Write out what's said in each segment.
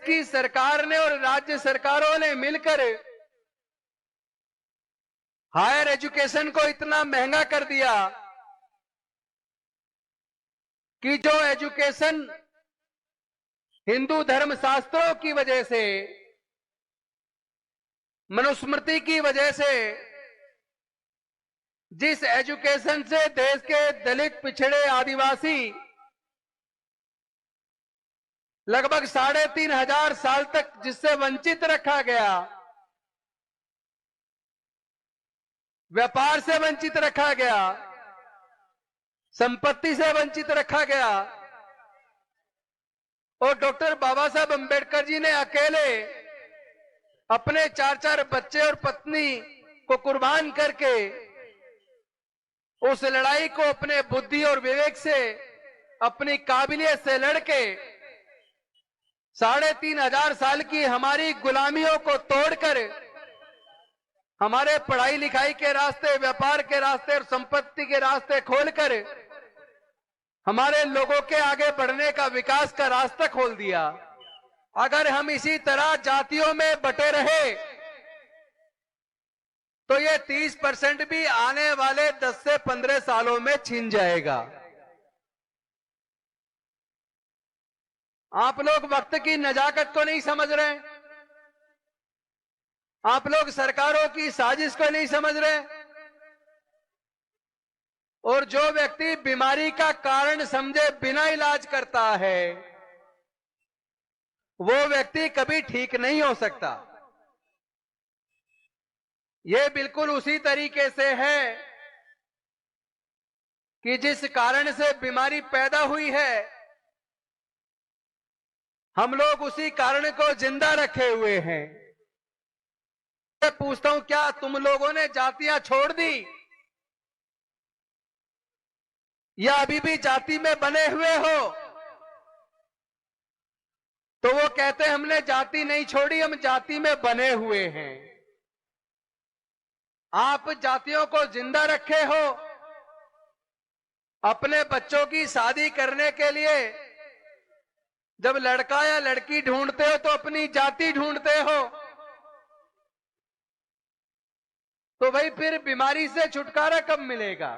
की सरकार ने और राज्य सरकारों ने मिलकर हायर एजुकेशन को इतना महंगा कर दिया कि जो एजुकेशन हिंदू धर्म शास्त्रों की वजह से, मनुस्मृति की वजह से, जिस एजुकेशन से देश के दलित, पिछड़े, आदिवासी लगभग 3,500 साल तक जिससे वंचित रखा गया, व्यापार से वंचित रखा गया, संपत्ति से वंचित रखा गया, और डॉक्टर बाबा साहब अंबेडकर जी ने अकेले अपने 4-4 बच्चे और पत्नी को कुर्बान करके उस लड़ाई को अपने बुद्धि और विवेक से, अपनी काबिलियत से लड़के 3,500 साल की हमारी गुलामियों को तोड़कर हमारे पढ़ाई लिखाई के रास्ते, व्यापार के रास्ते और संपत्ति के रास्ते खोलकर हमारे लोगों के आगे बढ़ने का, विकास का रास्ता खोल दिया। अगर हम इसी तरह जातियों में बटे रहे तो ये 30% भी आने वाले 10 से 15 सालों में छिन जाएगा। आप लोग वक्त की नजाकत को नहीं समझ रहे, आप लोग सरकारों की साजिश को नहीं समझ रहे, और जो व्यक्ति बीमारी का कारण समझे बिना इलाज करता है वो व्यक्ति कभी ठीक नहीं हो सकता। ये बिल्कुल उसी तरीके से है कि जिस कारण से बीमारी पैदा हुई है, हम लोग उसी कारण को जिंदा रखे हुए हैं। मैं पूछता हूं, क्या तुम लोगों ने जातियां छोड़ दी या अभी भी जाति में बने हुए हो? तो वो कहते हैं हमने जाति नहीं छोड़ी, हम जाति में बने हुए हैं। आप जातियों को जिंदा रखे हो, अपने बच्चों की शादी करने के लिए जब लड़का या लड़की ढूंढते हो तो अपनी जाति ढूंढते हो, तो भाई फिर बीमारी से छुटकारा कब मिलेगा?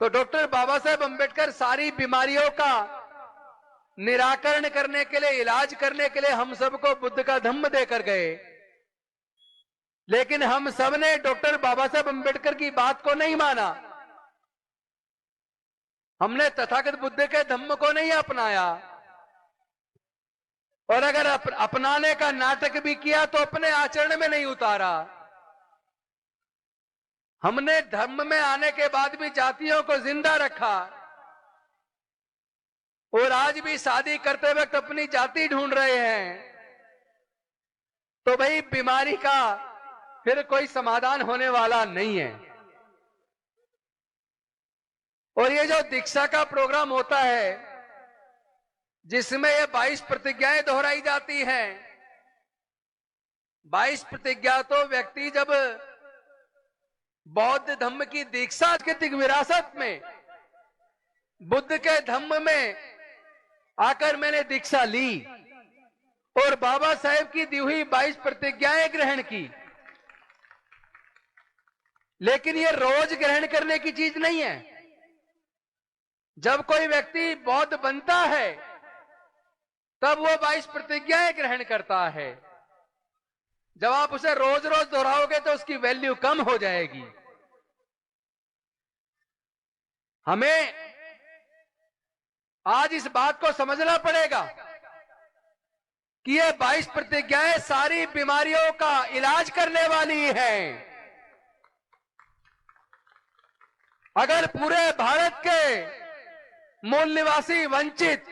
तो डॉक्टर बाबा साहेब अंबेडकर सारी बीमारियों का निराकरण करने के लिए, इलाज करने के लिए हम सबको बुद्ध का धम्म देकर गए, लेकिन हम सब ने डॉक्टर बाबा साहेब अंबेडकर की बात को नहीं माना। हमने तथागत बुद्ध के धम्म को नहीं अपनाया, और अगर अपनाने का नाटक भी किया तो अपने आचरण में नहीं उतारा। हमने धर्म में आने के बाद भी जातियों को जिंदा रखा, और आज भी शादी करते वक्त अपनी जाति ढूंढ रहे हैं, तो भाई बीमारी का फिर कोई समाधान होने वाला नहीं है। और ये जो दीक्षा का प्रोग्राम होता है जिसमें ये 22 प्रतिज्ञाएं दोहराई जाती हैं, 22 प्रतिज्ञा तो व्यक्ति जब बौद्ध धम्म की दीक्षा, सांस्कृतिक विरासत में बुद्ध के धम्म में आकर मैंने दीक्षा ली और बाबा साहेब की दी हुई 22 प्रतिज्ञाएं ग्रहण की, लेकिन ये रोज ग्रहण करने की चीज नहीं है। जब कोई व्यक्ति बौद्ध बनता है तब वो 22 प्रतिज्ञाएं ग्रहण करता है। जब आप उसे रोज रोज दोहराओगे तो उसकी वैल्यू कम हो जाएगी। हमें आज इस बात को समझना पड़ेगा कि ये 22 प्रतिज्ञाएं सारी बीमारियों का इलाज करने वाली हैं। अगर पूरे भारत के मूल निवासी, वंचित,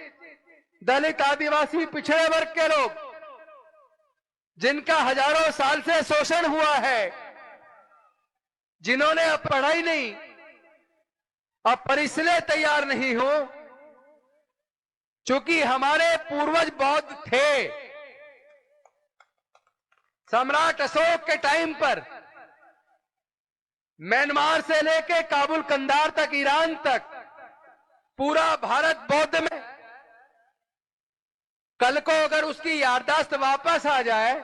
दलित, आदिवासी, पिछड़े वर्ग के लोग जिनका हजारों साल से शोषण हुआ है, जिन्होंने अब पढ़ाई नहीं, अब पर इसलिए तैयार नहीं हो चूंकि हमारे पूर्वज बौद्ध थे। सम्राट अशोक के टाइम पर म्यांमार से लेके काबुल, कंधार तक, ईरान तक पूरा भारत बौद्ध में कल को अगर उसकी याददाश्त वापस आ जाए,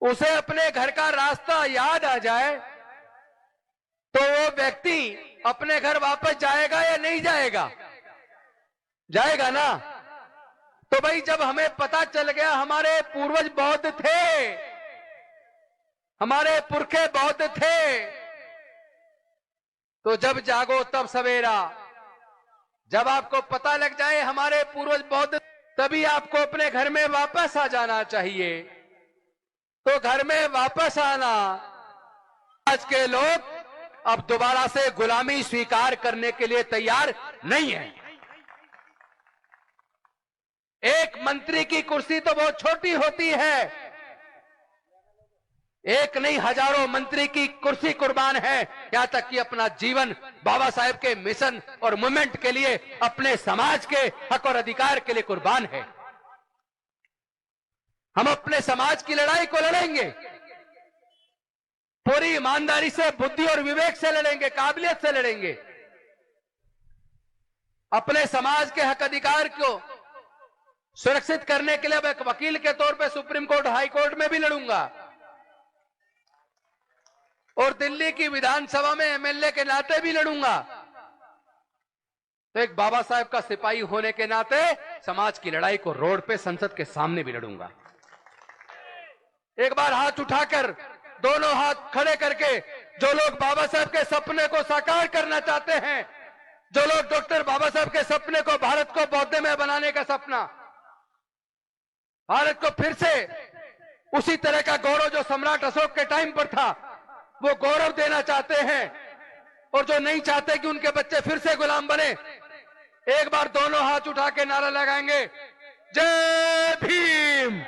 उसे अपने घर का रास्ता याद आ जाए, तो वो व्यक्ति अपने घर वापस जाएगा या नहीं जाएगा? जाएगा ना। तो भाई जब हमें पता चल गया हमारे पूर्वज बौद्ध थे, हमारे पुरखे बौद्ध थे, तो जब जागो तब सवेरा। जब आपको पता लग जाए हमारे पूर्वज बौद्ध, तभी आपको अपने घर में वापस आ जाना चाहिए। तो घर में वापस आना, आज के लोग अब दोबारा से गुलामी स्वीकार करने के लिए तैयार नहीं है। एक मंत्री की कुर्सी तो बहुत छोटी होती है, एक नहीं हजारों मंत्री की कुर्सी कुर्बान है, यहां तक कि अपना जीवन बाबा साहेब के मिशन और मूवमेंट के लिए, अपने समाज के हक और अधिकार के लिए कुर्बान है। हम अपने समाज की लड़ाई को लड़ेंगे, पूरी ईमानदारी से, बुद्धि और विवेक से लड़ेंगे, काबिलियत से लड़ेंगे। अपने समाज के हक अधिकार को सुरक्षित करने के लिए मैं एक वकील के तौर पे सुप्रीम कोर्ट, हाई कोर्ट में भी लड़ूंगा, और दिल्ली की विधानसभा में एमएलए के नाते भी लड़ूंगा। तो एक बाबा साहेब का सिपाही होने के नाते समाज की लड़ाई को रोड पे, संसद के सामने भी लड़ूंगा। एक बार हाथ उठाकर, दोनों हाथ खड़े करके, जो लोग बाबा साहब के सपने को साकार करना चाहते हैं, जो लोग डॉक्टर बाबा साहब के सपने को, भारत को बौद्धमय बनाने का सपना, भारत को फिर से उसी तरह का गौरव जो सम्राट अशोक के टाइम पर था, वो गौरव देना चाहते हैं, और जो नहीं चाहते कि उनके बच्चे फिर से गुलाम बने, एक बार दोनों हाथ उठा के नारा लगाएंगे, जय भीम।